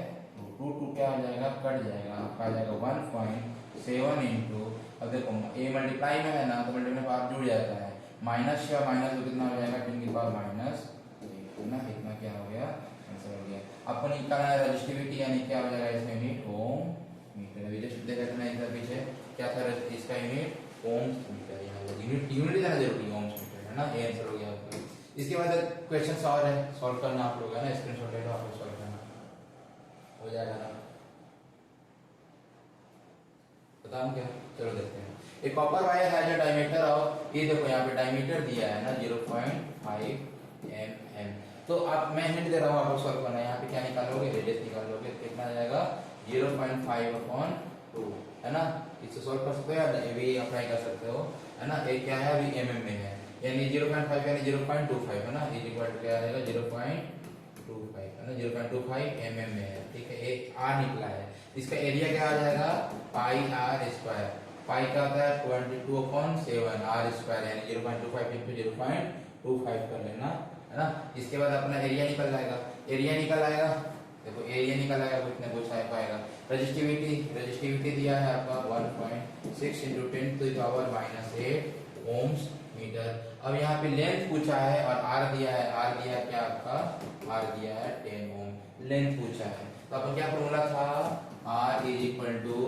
2 क्या हो जाएगा? कट जाएगा, आपका आ जाएगा 1.7 इंटू, अब देखो ए मल्टीप्लाई में है ना, तो मल्टीप्लाई में पावर जुड़ जाता है, माइनस या माइनस तो कितना हो जाएगा? 10 की पावर -1, ना इतना क्या हो गया? आंसर हो गया। आपको निकालना है रेजिस्टिविटी, यानी क्या हो जाएगा इसमें? Unit ohm metre. अभी जस्ट देखा था ना, इधर भी इसके बाद क्वेश्चन और है, सॉल्व करना आप लोग है ना, स्क्रीनशॉट ले लो, आप लोग सॉल्व करना हो जाएगा ना, बताऊं क्या? चलो देखते हैं। एक copper wire has a diameter of, ये देखो यहाँ पे डायमीटर दिया है ना 0.5 mm। तो आप मैं हिंट दे रहा हूँ, आपको सॉल्व करना है। यहाँ पे क्या निकालोगे, रेडियस निकालोगे, कितना आ जाएगा 0.5/2 है ना। इससे सॉल्व कर सकते हो या ये भी अप्लाई कर सकते हो है ना। ये क्या है अभी mm में है, यानी 0.5 यानी 0.25 है ना, इज इक्वल टू क्या आएगा 0.25 है ना, 0.25 mm में है, ठीक है। एक r निकला है, इसका एरिया क्या आ जाएगा पाई r स्क्वायर, पाई का होता है 22/7 r स्क्वायर यानी 0.25 इंटू 0.25 कर लेना है ना। इसके बाद अपना एरिया निकल जाएगा, एरिया निकल आएगा, देखो एरिया निकल आएगा, कितने कुछ आ पाएगा। रजिस्टिविटी, रजिस्टिविटी दिया है आपका 1.6 इंटू 10⁻⁻8 ओम्स मीटर। अब यहाँ पे लेंथ पूछा है और r दिया है, r दिया है क्या आपका, r दिया है 10 ओम, लेंथ पूछा है। तो अपन क्या फॉर्मूला था, r is equal to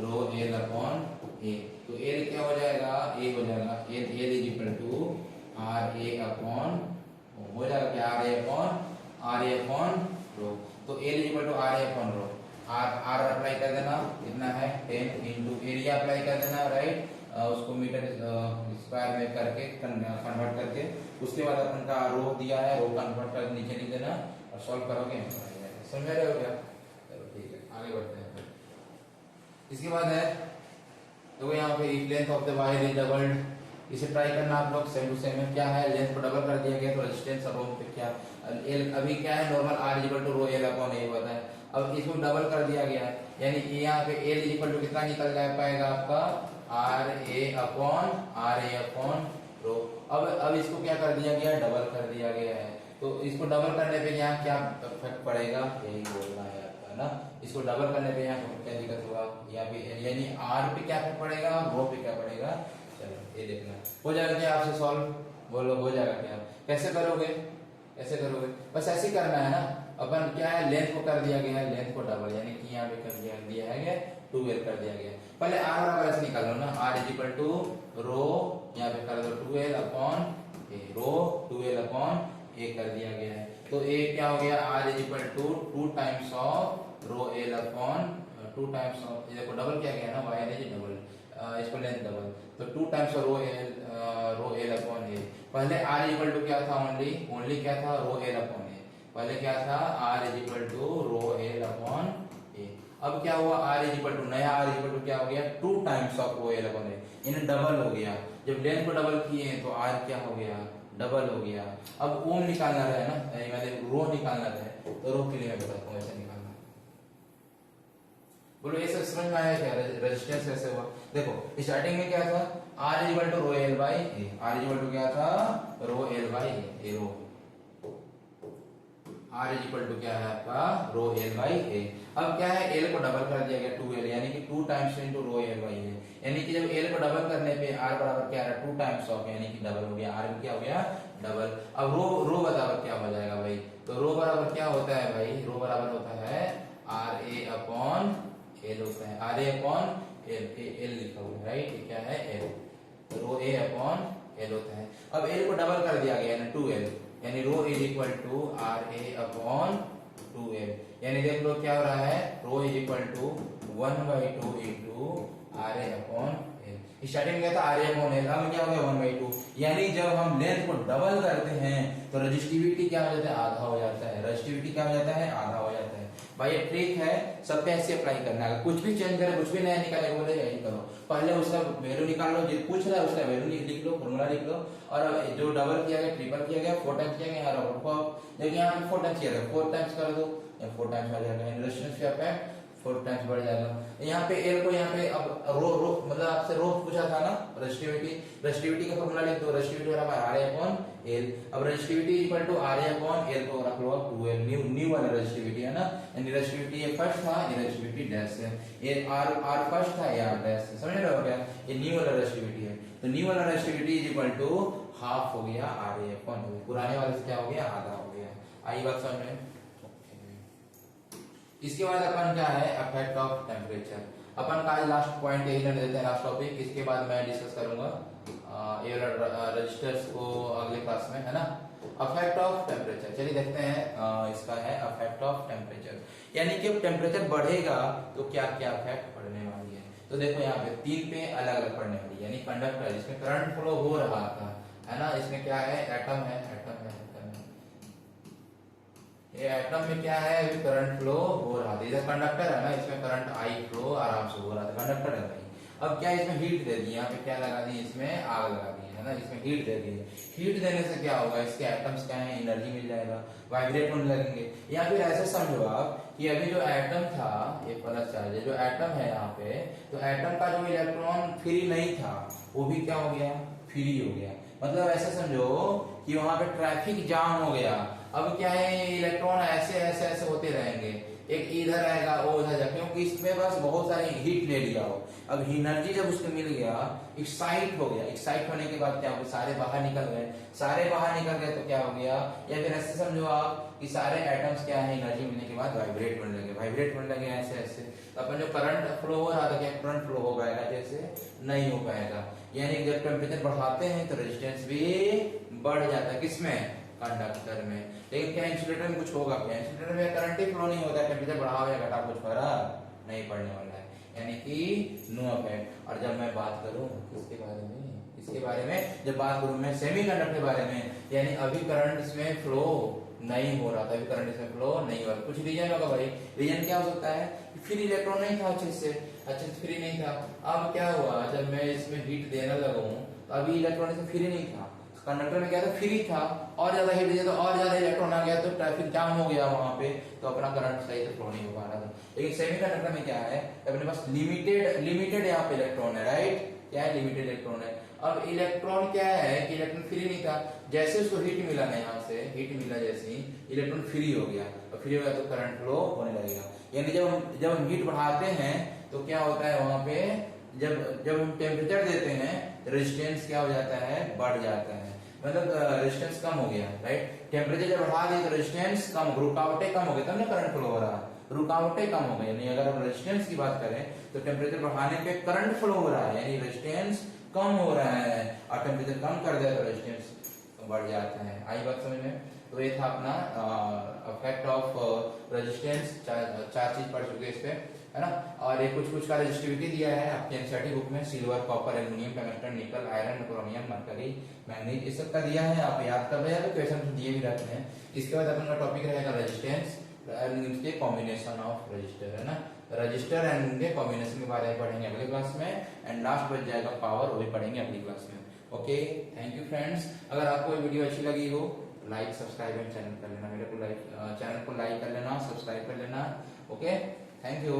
rho L upon A. तो एल क्या हो जाएगा, ए हो जाएगा, L is equal to R A upon, हो जाएगा क्या आर ए अपॉन रो। तो L is equal to R A upon rho, R apply कर देना, कितना है 10 इंटू एरिया अप्लाई कर देना, राइट, उसको मीटर स्क्वायर में करके कन्वर्ट करके, उसके बाद अपन का रो दिया है, रो कन्वर्ट कर नीचे लिख देना और सॉल्व करोगे, समझ रहे हो क्या? चलो ठीक है, आगे बढ़ते हैं। इसके बाद है तो यहाँ पे length of the wire is doubled, इसे ट्राई करना आप लोग, सेम टू सेम है। क्या है, लेंथ को डबल कर दिया गया तो रेजिस्टेंस और रो पे क्या एल, अभी क्या है normal r is equal to rho L upon A होता है, अब इसको डबल कर दिया गया है, यानी यहाँ पे एल इज इक्वल टू कितना निकल जा पाएगा आपका आर ए अपॉन रो। अब इसको क्या कर दिया गया, डबल कर दिया गया है, तो इसको डबल करने पे यहाँ क्या इफेक्ट पड़ेगा, यही बोलना है आपका ना। इसको डबल करने पे यहाँ क्या दिक्कत होगा, यहाँ पे यानी आर पे क्या इफेक्ट पड़ेगा, रो पे क्या पड़ेगा। चलो ये देखना हो जाएगा क्या आपसे सॉल्व, बोलो हो जाएगा क्या, कैसे करोगे, कैसे करोगे, बस ऐसे ही करना है ना। अपन क्या है, लेंथ को कर दिया गया है, लेंथ को डबल यानी कि यहाँ पे कर दिया है 2l कर दिया गया। पहले r बराबर ऐसे निकाल लो ना, r इज इक्वल टू रो, यहाँ पे कर दो 2l अपॉन ए, रो 2l अपॉन ए कर दिया गया है। तो a क्या हो गया, r is equal to 2 times of rho l upon 2 times of, ये देखो डबल किया गया ना, y इज डबल, इसको लेंथ डबल, तो 2 times of rho l upon A. पहले r इज इक्वल टू क्या था, ओनली क्या था, रो l अपॉन ए, पहले क्या था r is equal to rho l upon A. अब क्या हुआ, r इज इक्वल टू नया r इज इक्वल टू क्या हो गया 2 times of rho l upon A, यानी डबल हो गया। जब लेंथ को डबल किए तो r क्या हो गया, डबल हो गया। अब ओम निकालना है ना, मतलब रो निकालना है, तो रो के लिए मैं बताता हूँ ऐसे निकालना। बोलो ये सब समझ में आया क्या, रेजिस्टेंस कैसे हुआ। देखो स्टार्टिंग में क्या था, r is equal to rho l by A, r is equal to क्या था rho l by A, rho r is equal to क्या है आपका रो l बाई ए। अब क्या है, l को डबल कर दिया गया 2l, यानी कि 2 times into rho l by A, यानी कि जब l को डबल करने पे r बराबर क्या है 2 टाइम्स ऑफ, यानी कि डबल हो गया, r भी क्या हो गया डबल। अब रो बराबर क्या हो जाएगा भाई, तो रो बराबर क्या होता है भाई, रो बराबर होता है r a अपॉन l होता है, r a अपॉन l लिखा हुआ है, राइट, ये क्या है l, rho a upon l होता है। अब l को डबल कर दिया गया ना 2l, यानी rho is equal to R A upon 2l, यानी देख लो क्या हो रहा है, rho is equal to 1/2 into R A upon L. Starting में था आर ए अपॉन एल, अब क्या हो गया 1/2, यानी जब हम लेंथ को डबल करते हैं तो रजिस्टिविटी क्या हो जाता है, आधा हो जाता है, रजिस्टिविटी क्या हो जाता है, आधा हो जाता है। भाई ये ट्रिक है, सब पे ऐसे अप्लाई करना है, कुछ भी चेंज करे, कुछ भी नया निकाले बोले यही करो, पहले उसका वैल्यू निकाल लो, जो पूछ रहा है उसका वैल्यू लिख लो, फॉर्मूला लिख लो, और जो डबल किया गया, ट्रिपल किया गया, 4 टाइम्स किया गया, और देखिए यहाँ पे 4 टाइम्स किया गया, 4 टाइम्स कर दो, 4 टाइम्स आ जाएगा, रेजिस्टेंस का इफेक्ट 4 टाइम्स बढ़ जाएगा। यहाँ पे एल को यहाँ पे अब रो मतलब आपसे रो पूछा था ना, रेजिस्टिविटी का फॉर्मूला लिख दो, रेजिस्टिविटी बराबर आर ए अपॉन एल। अब resistivity equal to R A upon L को रख लो अब 2l, न्यू वाला रेजिस्टिविटी है ना, यानी रेजिस्टिविटी ये फर्स्ट था, ये रेजिस्टिविटी डैश है, ये आर फर्स्ट था, ये आर डैश है, समझ रहे हो क्या, ये न्यू वाला रेजिस्टिविटी है। तो न्यू वाला resistivity is equal to half हो गया आर ए अपॉन, पुराने वाले से क्या हो गया, आधा हो गया। आई बात समझ में। इसके बाद अपन क्या है, इफेक्ट ऑफ टेम्परेचर, अपन का आज लास्ट पॉइंट यही रहने देते हैं, लास्ट टॉपिक। इसके बाद मैं डिस्कस करूंगा ये रजिस्टर्स को अगले क्लास में, है ना। Affect of temperature. चलिए देखते हैं इसका है अफेक्ट ऑफ टेम्परेचर, यानी कि टेम्परेचर बढ़ेगा तो क्या क्या इफेक्ट पड़ने वाली है। तो देखो यहाँ पे 3 पे अलग अलग पड़ने वाली है, यानी कंडक्टर जिसमें करंट फ्लो हो रहा था, है ना, इसमें क्या है, एटम है, एटम है, एटम है। ये एटम में क्या है, अभी करंट फ्लो हो रहा था, इधर कंडक्टर है ना, इसमें करंट आई फ्लो आराम से हो रहा था, कंडक्टर है भाई। अब क्या इसमें हीट दे दी, यहाँ पे क्या लगा दी, इसमें आग लगा दी है ना, इसमें हीट दे दी है। हीट देने से क्या होगा, इसके एटम्स क्या है, एनर्जी मिल जाएगा, वाइब्रेट होने लगेंगे। या फिर ऐसे समझो आप कि अभी जो एटम था, ये प्लस चार्ज है, जो एटम है यहाँ पे, तो एटम का जो इलेक्ट्रॉन फ्री नहीं था वो भी क्या हो गया, फ्री हो गया। मतलब ऐसे समझो कि वहां पे ट्रैफिक जाम हो गया। अब क्या है, इलेक्ट्रॉन ऐसे ऐसे ऐसे होते रहेंगे, एक इधर आएगा वो उधर जाए, क्योंकि इसमें बस बहुत सारी हीट ले लिया हो। अब एनर्जी जब उसको मिल गया, एक्साइट हो गया, एक्साइट होने के बाद क्या हो गया, सारे बाहर निकल गए, सारे बाहर निकल गए तो क्या हो गया, या फिर ऐसे समझो आप कि सारे एटम्स क्या है, एनर्जी मिलने के बाद वाइब्रेट होने लगे, वाइब्रेट होने लगे ऐसे ऐसे। तो अपन जो करंट फ्लो हो रहा था, क्या करंट फ्लो हो पाएगा, जैसे नहीं हो पाएगा। यानी जब टेम्परेचर बढ़ाते हैं तो रेजिस्टेंस भी बढ़ जाता है, किसमें, कंडक्टर में। लेकिन क्या इंसुलेटर में कुछ होगा, क्या इंसुलेटर में करंट ही फ्लो नहीं होता है, टेम्परेचर बढ़ाओ या घटाओ कुछ फर्क नहीं पड़ने वाला है, यानी कि नो इफेक्ट। और जब मैं बात करूं किसके बारे में, इसके बारे में जब बात करूं मैं सेमीकंडक्टर के बारे में, यानी अभी करंट इसमें फ्लो नहीं हो रहा था, अभी करंट इसमें फ्लो नहीं हो रहा। कुछ रीजन होगा भाई, रीजन क्या हो सकता है, फिर इलेक्ट्रॉन नहीं था अच्छे से फ्री नहीं था। अब क्या हुआ, जब मैं इसमें हीट देने लगा हूं तो अभी इलेक्ट्रॉन इसमें फ्री नहीं था, कंडक्टर में क्या था, फ्री था, और ज्यादा हीट दिया तो और ज्यादा इलेक्ट्रॉन आ गया, तो ट्रैफिक जाम हो गया वहां पे, तो अपना करंट सही से फ्लो नहीं हो पा रहा था। लेकिन सेमीकंडक्टर में क्या है, अपने पास लिमिटेड यहाँ पे इलेक्ट्रॉन है, राइट, क्या है, लिमिटेड इलेक्ट्रॉन है। अब इलेक्ट्रॉन क्या है कि इलेक्ट्रॉन फ्री नहीं था, जैसे उसको हीट मिला ना, यहाँ से हीट मिला, जैसे ही इलेक्ट्रॉन फ्री हो गया, और फ्री हो गया तो करंट फ्लो होने लगेगा। यानी जब हम हीट बढ़ाते हैं तो क्या होता है वहां पे, जब हम टेम्परेचर देते हैं रेजिस्टेंस क्या हो जाता है, बढ़ जाता है, मतलब रेजिस्टेंस कम हो गया, राइट। टेम्परेचर जब बढ़ा दिए तो रेजिस्टेंस कम, रुकावटें कम हो गई, तब ना करंट फ्लो हो रहा है, रुकावटें कम हो गई। यानी अगर हम रेजिस्टेंस की बात करें तो टेम्परेचर बढ़ाने पे करंट फ्लो हो रहा है, यानी रेजिस्टेंस कम हो रहा है, और टेम्परेचर कम कर दिया तो रेजिस्टेंस बढ़ जाता है। आई बात समझ में। तो ये था अपना इफेक्ट ऑफ रेजिस्टेंस, चार चीज पढ़ चुके इस पे, है ना। और ये कुछ का रेजिस्टिविटी दिया है आपके एनसीईआरटी बुक में, सिल्वर, कॉपर, एल्यूमिनियम, टंगस्टन, निकल, आयरन, क्रोमियम, मरकरी, मैग्नीज, इस सब का दिया है, आप याद कर रहे हैं, क्वेश्चन दिए भी रहते हैं। इसके बाद अपन का टॉपिक रहेगा रेजिस्टेंस एंड इनके कॉम्बिनेशन ऑफ रजिस्टर, है ना, रजिस्टर एंड उनके कॉम्बिनेशन के बारे में पढ़ेंगे अगले क्लास में, एंड लास्ट बच जाएगा पावर, वो भी पढ़ेंगे अगली क्लास में। Okay, thank you friends. अगर आपको ये वीडियो अच्छी लगी हो लाइक सब्सक्राइब एंड चैनल कर लेना, मेरे को चैनल को लाइक कर लेना, सब्सक्राइब कर लेना। Okay, thank you.